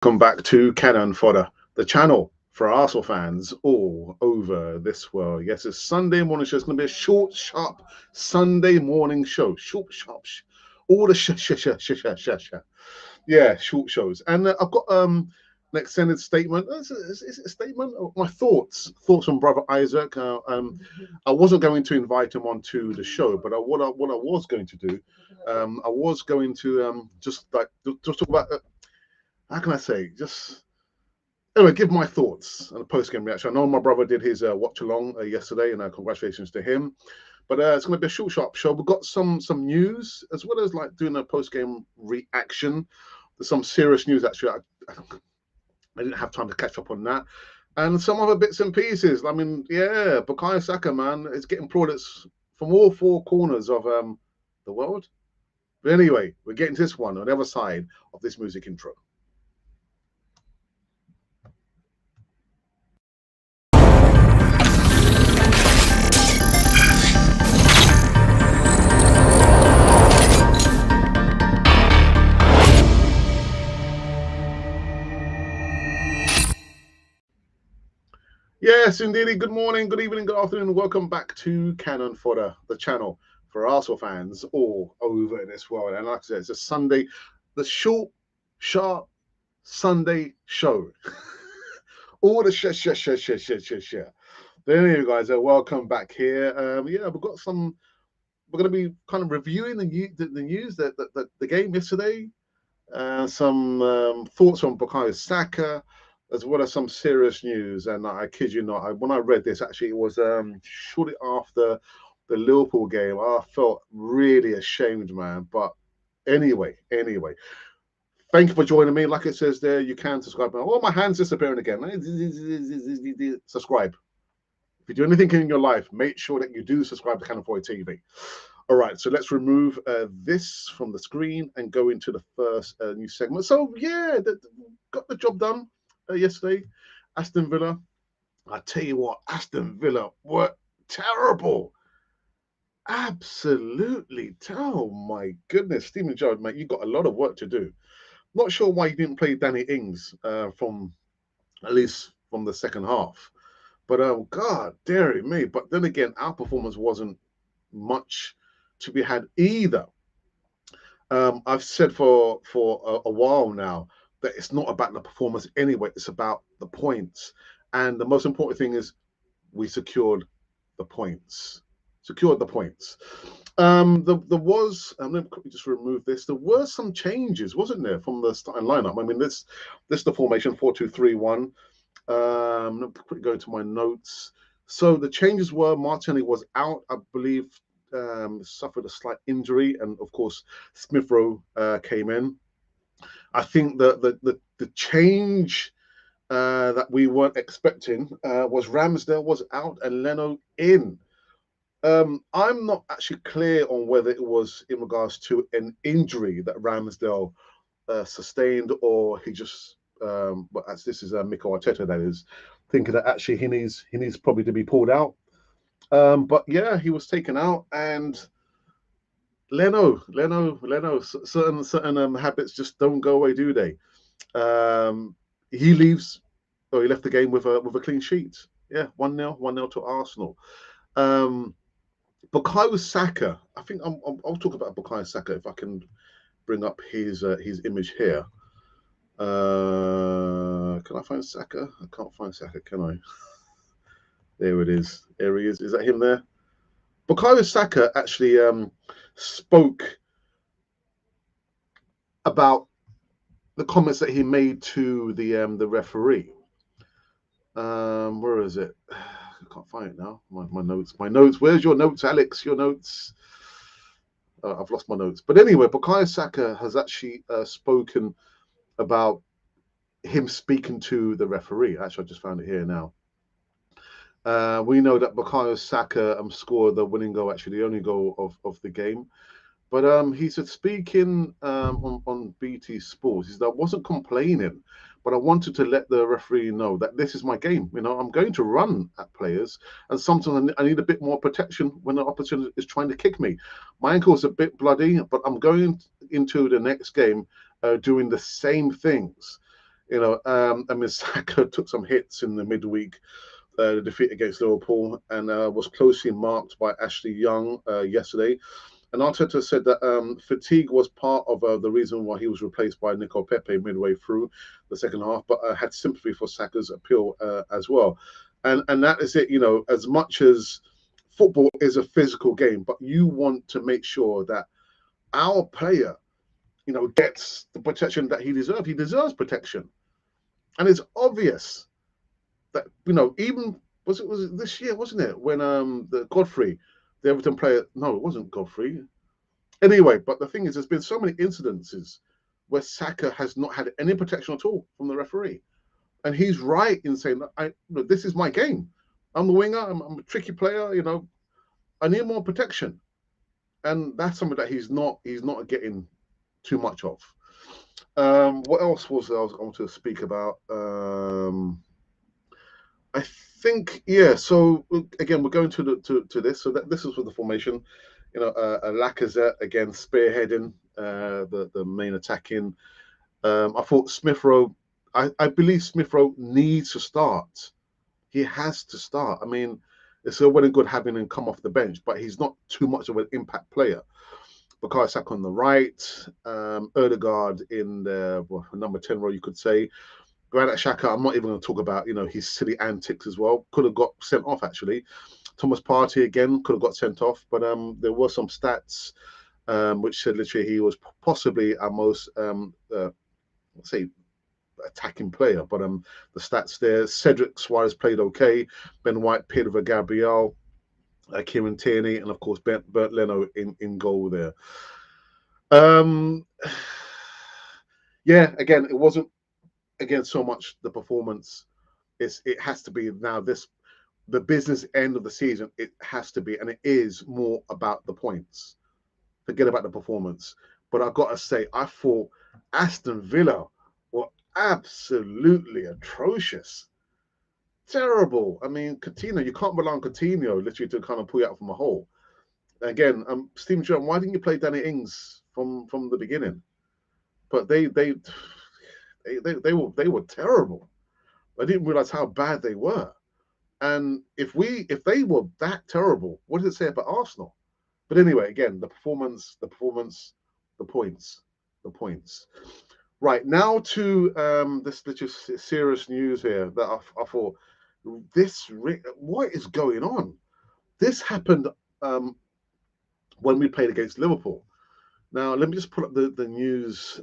Welcome back to Cannon Fodder, the channel for Arsenal fans all over this world. Yes, it's Sunday morning show. It's going to be a short, sharp Sunday morning show. Short, sharp, all the yeah, short shows. And I've got an extended statement. Is it a statement? My thoughts from Brother Isaac. I wasn't going to invite him onto the show, but what I was going to do, I was going to just talk about. How can I say? Just anyway, give my thoughts and a post game reaction. I know my brother did his watch along yesterday, and congratulations to him. But it's going to be a short, sharp show. We've got some news as well as like doing a post game reaction. There's some serious news actually. I didn't have time to catch up on that, and some other bits and pieces. I mean, yeah, Bukayo Saka, man, is getting plaudits from all four corners of the world. But anyway, we're getting to this one on the other side of this music intro. Yes, indeed. Good morning, good evening, good afternoon. Welcome back to Cannon Fodder, the channel for Arsenal fans all over this world. And like I said, it's a Sunday, the short, sharp Sunday show. All the share. But anyway, guys, welcome back here. Yeah, we've got some. We're going to be kind of reviewing the news, the game yesterday. Some thoughts on Bukayo Saka, as well as some serious news. And I kid you not, when I read this, actually, it was shortly after the Liverpool game. I felt really ashamed, man. But anyway, thank you for joining me. Like it says there, you can subscribe. Oh, my hand's disappearing again. Subscribe. If you do anything in your life, make sure that you do subscribe to Cannon Fodder TV. All right, so let's remove this from the screen and go into the first new segment. So, yeah, got the job done yesterday. Aston Villa. I tell you what, Aston Villa were terrible. Absolutely terrible. Oh, my goodness. Stephen Gerrard, mate, you've got a lot of work to do. Not sure why you didn't play Danny Ings from at least from the second half. But, God, dearie me. But then again, our performance wasn't much to be had either. I've said for a while now that it's not about the performance anyway. It's about the points, and the most important thing is we secured the points. There was. Let me quickly just remove this. There were some changes, wasn't there, from the starting lineup? I mean, this the formation 4-2-3-1. Let me quickly go to my notes. So the changes were Martinelli was out, I believe. Suffered a slight injury, and of course Smith Rowe came in. I think the change that we weren't expecting was Ramsdale was out and Leno in. I'm not actually clear on whether it was in regards to an injury that Ramsdale sustained, or he just but as this is Mikel Arteta that is thinking that actually he needs probably to be pulled out. But yeah, he was taken out, and Leno, certain habits just don't go away, do they? He leaves. Oh, he left the game with a clean sheet. Yeah, 1-0 to Arsenal. Bukayo Saka. I think I'll talk about Bukayo Saka if I can bring up his image here. Can I find Saka? I can't find Saka, can I? There it is. There he is. Is that him there? Bukayo Saka actually spoke about the comments that he made to the referee. Where is it? I can't find it now. My notes. Where's your notes, Alex? Your notes. I've lost my notes. But anyway, Bukayo Saka has actually spoken about him speaking to the referee. Actually, I just found it here now. We know that Bukayo Saka scored the winning goal, actually the only goal of the game. But he said, speaking on BT Sports, he said, I wasn't complaining, but I wanted to let the referee know that this is my game. You know, I'm going to run at players, and sometimes I need a bit more protection when the opposition is trying to kick me. My ankle is a bit bloody, but I'm going into the next game doing the same things. I mean, Saka took some hits in the midweek defeat against Liverpool and was closely marked by Ashley Young yesterday. And Arteta said that fatigue was part of the reason why he was replaced by Nico Pepe midway through the second half, but had sympathy for Saka's appeal as well. And that is it. As much as football is a physical game, but you want to make sure that our player, gets the protection that he deserves. He deserves protection, and it's obvious that even was it this year, wasn't it, when the Godfrey, the Everton player? No, it wasn't Godfrey. Anyway, but the thing is, there's been so many incidences where Saka has not had any protection at all from the referee, and he's right in saying that this is my game. I'm the winger. I'm a tricky player. I need more protection, and that's something that he's not getting too much of. What else was there I was going to speak about? I think, yeah. So again, we're going to this. So this is with the formation. A Lacazette again spearheading the main attacking. I thought Smith Rowe. I believe Smith Rowe needs to start. He has to start. I mean, it's all well and good having him come off the bench, but he's not too much of an impact player. BUKAYO Saka on the right, Odegaard in the number 10 role, you could say. Granit Xhaka, I'm not even going to talk about, his silly antics as well. Could have got sent off, actually. Thomas Partey, again, could have got sent off. But there were some stats which said literally he was possibly our most, let's say, attacking player. But the stats there, Cedric Suarez played okay. Ben White, Pedro Gabriel, Kieran Tierney, and, of course, Bernd Leno in goal there. Yeah, again, it wasn't so much the performance. It has to be now the business end of the season. It has to be, and it is more about the points. Forget about the performance. But I've got to say, I thought Aston Villa were absolutely atrocious. Terrible. I mean, Coutinho, you can't rely on Coutinho literally to kind of pull you out from a hole. Again, Steven Gerrard, why didn't you play Danny Ings from the beginning? But they were terrible. I didn't realize how bad they were. And if they were that terrible, what does it say about Arsenal? But anyway, again, the performance, the points. Right, now to this just serious news here that I thought what is going on? This happened when we played against Liverpool. Now, let me just put up the news,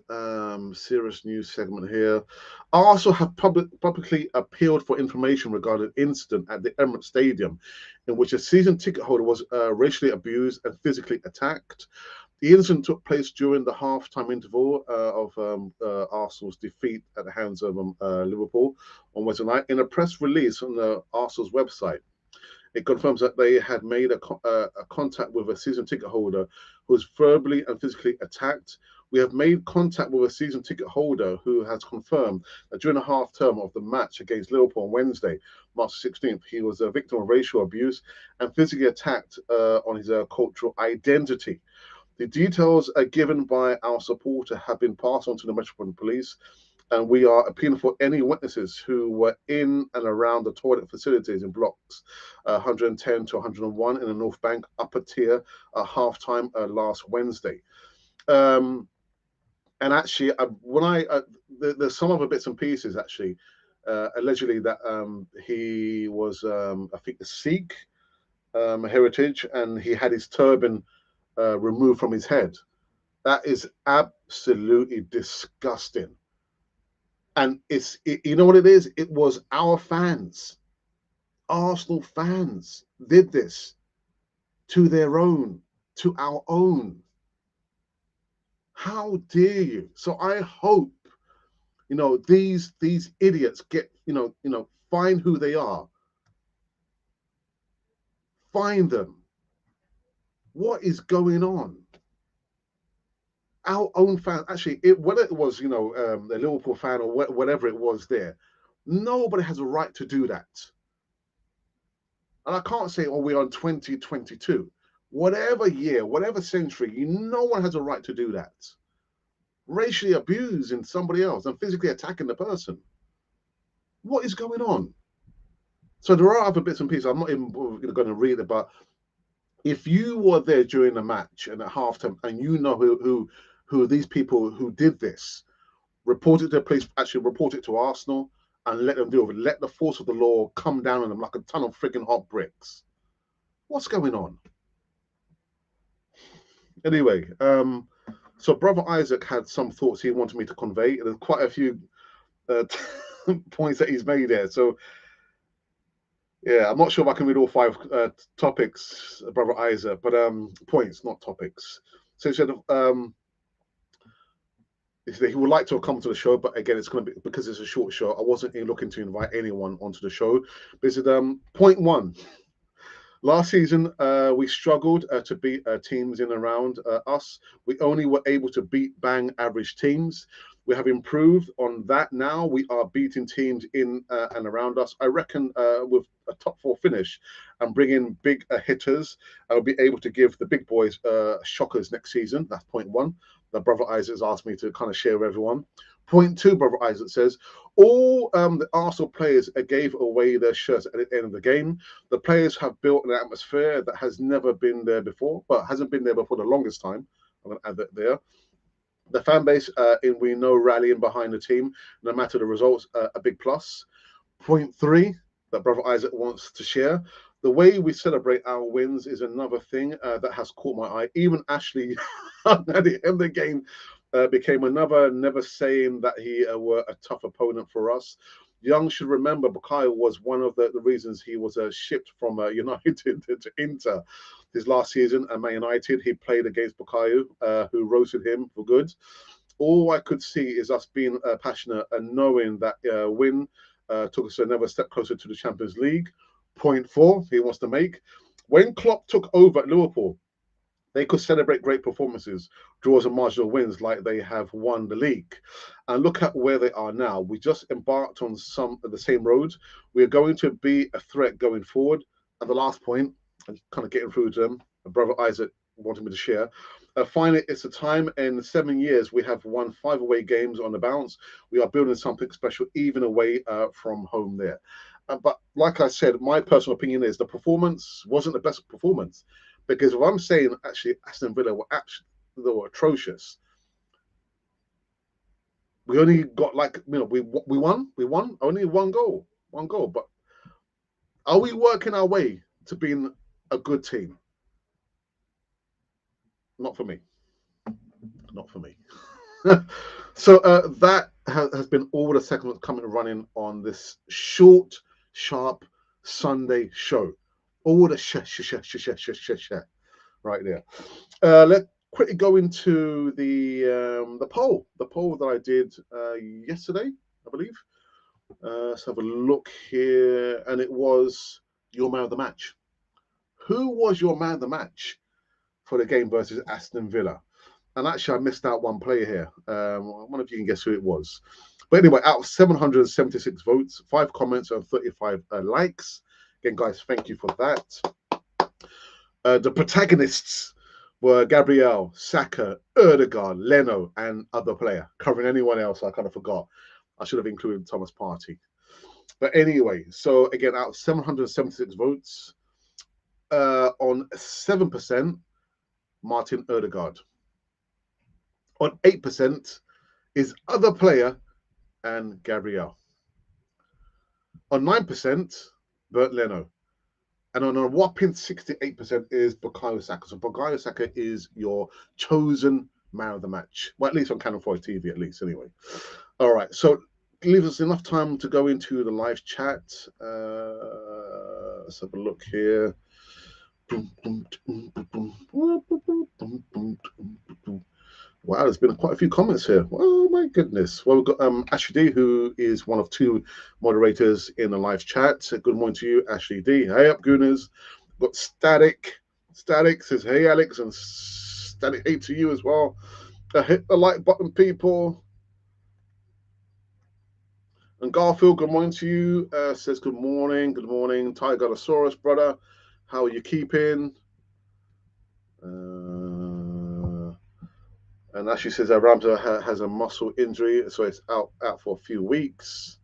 serious news segment here. Arsenal have publicly appealed for information regarding an incident at the Emirates Stadium in which a season ticket holder was racially abused and physically attacked. The incident took place during the half-time interval of Arsenal's defeat at the hands of Liverpool on Wednesday night. In a press release on the Arsenal's website, it confirms that they had made a contact with a season ticket holder who was verbally and physically attacked. We have made contact with a season ticket holder who has confirmed that during the half term of the match against Liverpool on Wednesday, March 16th, he was a victim of racial abuse and physically attacked on his cultural identity. The details given by our supporter have been passed on to the Metropolitan Police, and we are appealing for any witnesses who were in and around the toilet facilities in blocks 110 to 101 in the North Bank upper tier at halftime last Wednesday. And actually, there's some other bits and pieces actually, allegedly that he was, I think, a Sikh heritage, and he had his turban removed from his head. That is absolutely disgusting. And you know what it is? It was our fans, Arsenal fans, did this to their own, to our own. How dare you? So I hope, these idiots get, find who they are. Find them. What is going on? Our own fan, actually, whether it was, a Liverpool fan or whatever it was there, nobody has a right to do that. And I can't say, oh, we're on 2022. Whatever year, whatever century, no one has a right to do that. racially abusing somebody else and physically attacking the person. What is going on? So there are other bits and pieces. I'm not even going to read it, but if you were there during the match and at halftime, and you know who these people who did this, report it to the police. Actually, report it to Arsenal and let them deal with it. Let the force of the law come down on them like a ton of freaking hot bricks. What's going on? Anyway, so Brother Isaac had some thoughts he wanted me to convey. There's quite a few points that he's made there. So yeah, I'm not sure if I can read all 5 topics, Brother Isaac, but points, not topics. So he said he would like to have come to the show, but again, it's going to be because it's a short show. I wasn't looking to invite anyone onto the show. But he said, point 1. Last season, we struggled to beat teams in and around us. We only were able to beat bang average teams. We have improved on that now. We are beating teams in and around us. I reckon with a top 4 finish and bring in big hitters, I'll be able to give the big boys shockers next season. That's point 1. That Brother Isaac has asked me to kind of share with everyone. Point 2, Brother Isaac says, all the Arsenal players gave away their shirts at the end of the game. The players have built an atmosphere that has never been there before, but hasn't been there before the longest time. I'm going to add that there. The fan base, we know, rallying behind the team, no matter the results, a big plus. Point 3 that Brother Isaac wants to share. The way we celebrate our wins is another thing that has caught my eye. Even Ashley, at the end of the game, became another, never saying that he were a tough opponent for us. Young should remember Bukayo was one of the reasons he was shipped from United to Inter his last season at Man United. He played against Bukayo, who roasted him for good. All I could see is us being passionate and knowing that win took us another step closer to the Champions League. Point 4 he wants to make. When Klopp took over at Liverpool, they could celebrate great performances, draws and marginal wins like they have won the league. And look at where they are now. We just embarked on some of the same roads. We are going to be a threat going forward. And the last point, I'm kind of getting through to them, Brother Isaac wanted me to share. Finally, it's a time in 7 years we have won 5 away games on the bounce. We are building something special, even away from home there. But like I said, my personal opinion is the performance wasn't the best performance. Because if I'm saying actually Aston Villa they were atrocious. We only got we won only one goal. But are we working our way to being a good team? Not for me. Not for me. So that has been all the segments coming and running on this short, sharp Sunday show. All the right there. Let's quickly go into the poll that I did yesterday, I believe. Let's have a look here, and it was your man of the match. Who was your man of the match for the game versus Aston Villa? And actually, I missed out one player here. I wonder if you can guess who it was. But anyway, out of 776 votes, 5 comments and 35 likes. Again, guys, thank you for that. The protagonists were Gabriel, Saka, Erdegaard, Leno, and other player. Covering anyone else, I kind of forgot. I should have included Thomas Partey. But anyway, so again, out of 776 votes, on 7%, Martin Erdegaard. On 8% is other player and Gabriel. On 9%, Bert Leno. And on a whopping 68% is Bukayo Saka. So Bukayo Saka is your chosen man of the match. Well, at least on Canal 4 TV, at least, anyway. All right, so leaves us enough time to go into the live chat. Let's have a look here. Wow, there's been quite a few comments here. Oh my goodness. Well, we've got Ashley D, who is one of 2 moderators in the live chat. Good morning to you, Ashley D. Hey up, Gooners. We've got Static. Static says, hey, Alex, and Static, hey to you as well. Hit the like button, people. And Garfield, good morning to you. Says, good morning. Good morning. Tigersaurus, brother. How are you keeping? And as she says, Ramsey has a muscle injury, so it's out for a few weeks.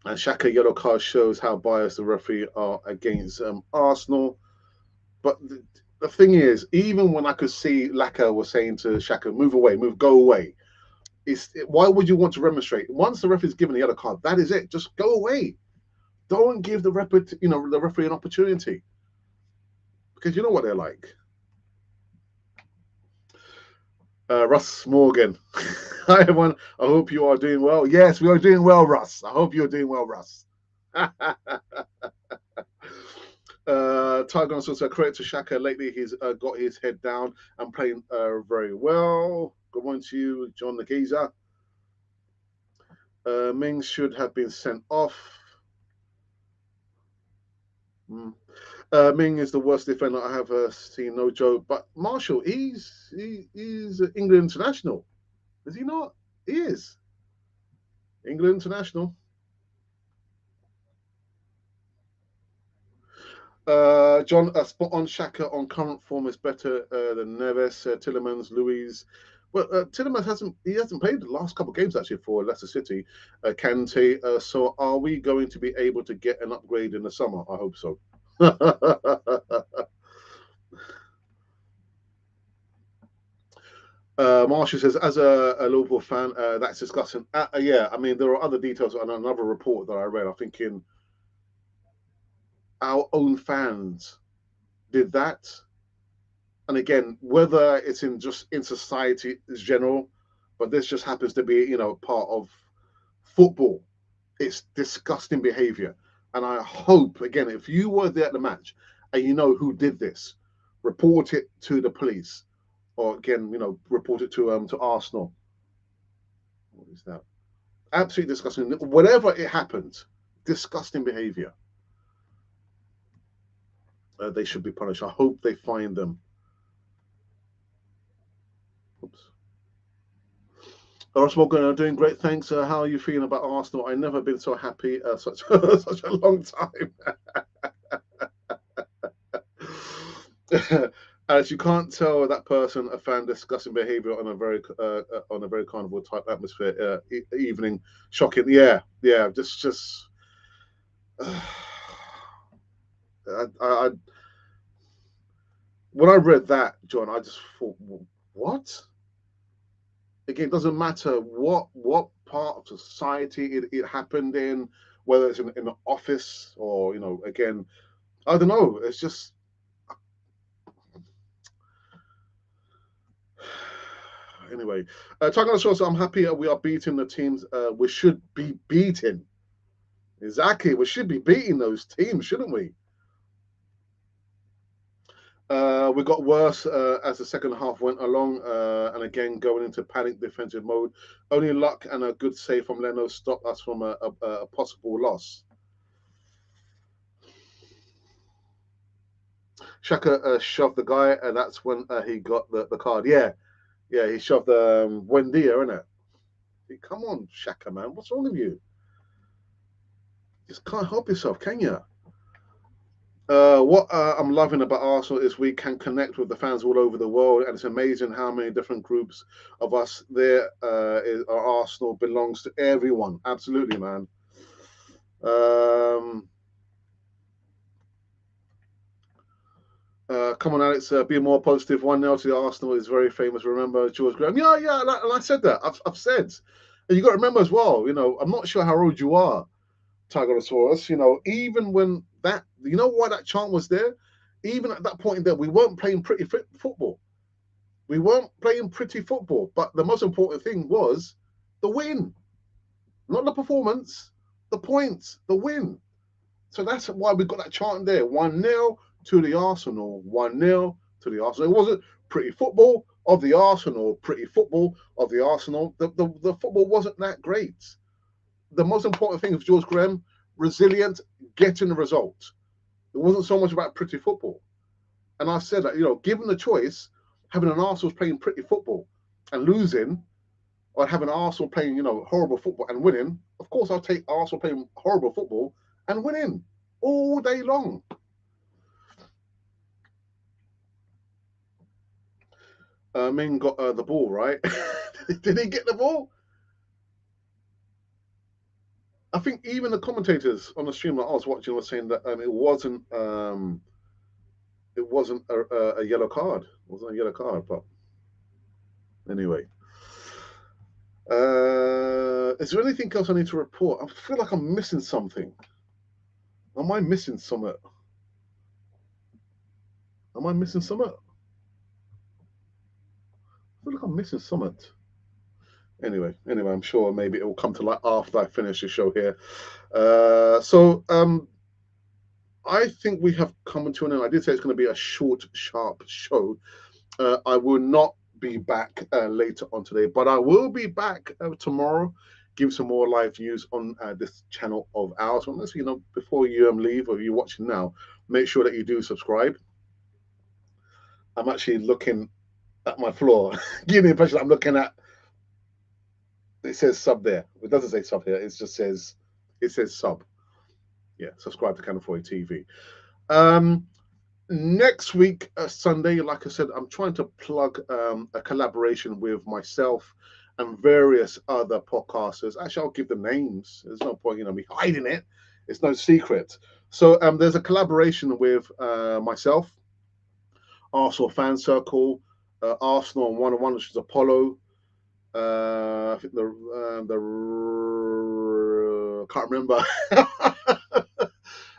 And Xhaka yellow card shows how biased the referee are against Arsenal. But the thing is, even when I could see Laka was saying to Xhaka, move away, go away. Why would you want to remonstrate? Once the referee's given the yellow card, that is it. Just go away. Don't give the referee an opportunity. Because you know what they're like. Russ Morgan. Hi, everyone. I hope you are doing well. Yes, we are doing well, Russ. I hope you're doing well, Russ. Tiger also credit to Xhaka. Lately, he's got his head down and playing very well. Good morning to you, John the Geezer. Mings should have been sent off. Ming is the worst defender I have seen, no joke. But Marshall, he's England international, is he not? He is England international. John, spot on. Xhaka on current form is better than Neves, Tillemans, Luiz. Well, Tillemans hasn't played the last couple of games actually for Leicester City. Kante. So are we going to be able to get an upgrade in the summer? I hope so. Marshall says, as a Liverpool fan, that's disgusting. Yeah, I mean, there are other details on another report that I read. I'm thinking our own fans did that. And again, whether it's in society as general, but this just happens to be, part of football. It's disgusting behavior. And I hope, again, if you were there at the match and you know who did this, report it to the police. Or again, report it to Arsenal. What is that? Absolutely disgusting. Whatever it happened, disgusting behavior. They should be punished. I hope they find them. Oops. Ross Morgan, doing great. Thanks. How are you feeling about Arsenal? I've never been so happy such a long time. As you can't tell that person a fan discussing behaviour on a very carnival type atmosphere evening. Shocking. Yeah. Just. I when I read that, John, I just thought, what? Again, it doesn't matter what part of society it happened in, whether it's in the office or again, I don't know. It's just anyway. Talking about show, so I'm happy we are beating the teams we should be beating. Exactly, we should be beating those teams, shouldn't we? We got worse as the second half went along, and again going into panic defensive mode. Only luck and a good save from Leno stopped us from a possible loss. Xhaka shoved the guy, and that's when he got the card. Yeah, he shoved Buendia, innit? Come on, Xhaka, man, what's wrong with you? Just can't help yourself, can you? What I'm loving about Arsenal is we can connect with the fans all over the world, and it's amazing how many different groups of us there are. Arsenal belongs to everyone. Absolutely, man. Come on, Alex, be more positive. 1-0 to the Arsenal is very famous. Remember George Graham? Yeah, and I said that. I've said. And you got to remember as well, I'm not sure how old you are, Tigerosaurus, even when that, why that chant was there? Even at that point there, we weren't playing pretty football. We weren't playing pretty football, but the most important thing was the win, not the performance, the points, the win. So that's why we got that chant there. 1-0 to the Arsenal. 1-0 to the Arsenal. It wasn't pretty football of the Arsenal, pretty football of the Arsenal. The football wasn't that great. The most important thing is George Graham, resilient, getting the result. It wasn't so much about pretty football. And I said that, given the choice, having an Arsenal playing pretty football and losing, or having Arsenal playing, horrible football and winning, of course I'll take Arsenal playing horrible football and winning all day long. Ming got the ball, right? Did he get the ball? I think even the commentators on the stream that I was watching were saying that it wasn't a yellow card. It wasn't a yellow card, but anyway. Is there anything else I need to report? I feel like I'm missing something. Am I missing something? Am I missing something? I feel like I'm missing something. Anyway, I'm sure maybe it will come to light after I finish the show here. I think we have come to an end. I did say it's going to be a short, sharp show. I will not be back later on today, but I will be back tomorrow. Give some more live news on this channel of ours. Unless before you leave or you're watching now, make sure that you do subscribe. I'm actually looking at my floor. Give me the impression I'm looking at. It says sub there. It doesn't say sub here. It just says sub. Yeah, subscribe to Canon 40 TV. Next week, Sunday, like I said, I'm trying to plug a collaboration with myself and various other podcasters. Actually, I'll give them names. There's no point, me hiding it. It's no secret. So there's a collaboration with myself, Arsenal Fan Circle, Arsenal on 101, which is Apollo. I think the can't remember.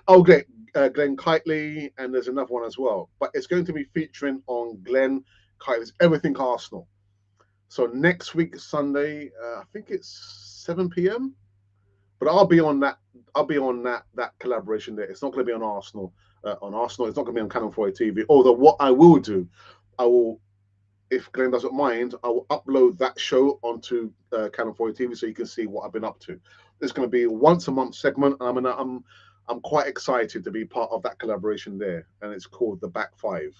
Oh, great. Glenn Kitely, and there's another one as well. But it's going to be featuring on Glenn Kitely's Everything Arsenal. So next week, Sunday, I think it's 7 p.m. But I'll be on that. I'll be on that collaboration there. It's not going to be on Arsenal. It's not going to be on Canon 40 TV. Although what I will do, I will, if Glenn doesn't mind, I will upload that show onto Canon 40 TV so you can see what I've been up to. It's going to be a once a month segment. I'm quite excited to be part of that collaboration there, and it's called the Back Five.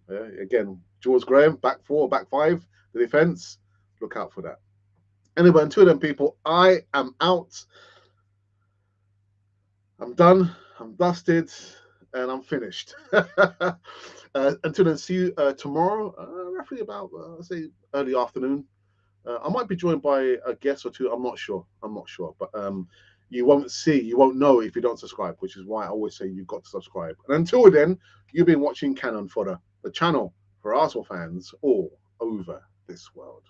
Yeah, again, George Graham, back four, back five, the defense. Look out for that. Anyway, until then, people, I am out. I'm done. I'm dusted, and I'm finished. Until then, see you tomorrow, roughly about say early afternoon. I might be joined by a guest or two. I'm not sure. But you won't know if you don't subscribe, which is why I always say you've got to subscribe. And until then, you've been watching Canon Fodder, the channel for Arsenal fans all over this world.